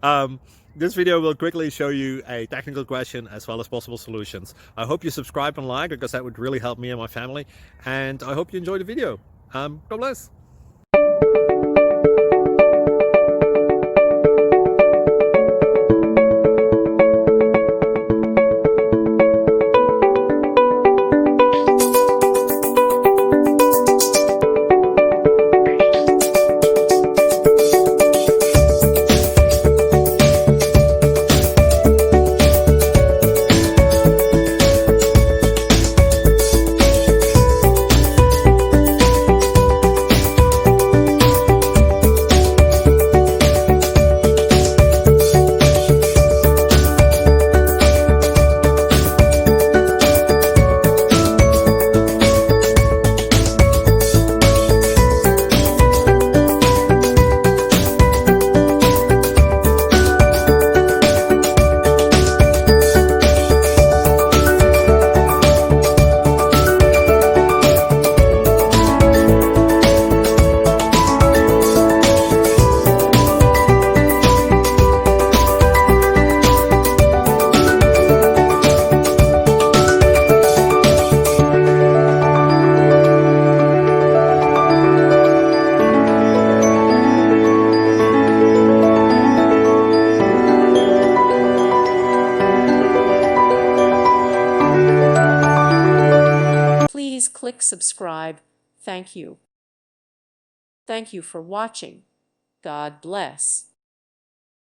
um, this video will quickly show you a technical question as well as possible solutions. I hope you subscribe and like, because that would really help me and my family. And I hope you enjoy the video. God bless. Please click subscribe. Thank you. Thank you for watching. God bless.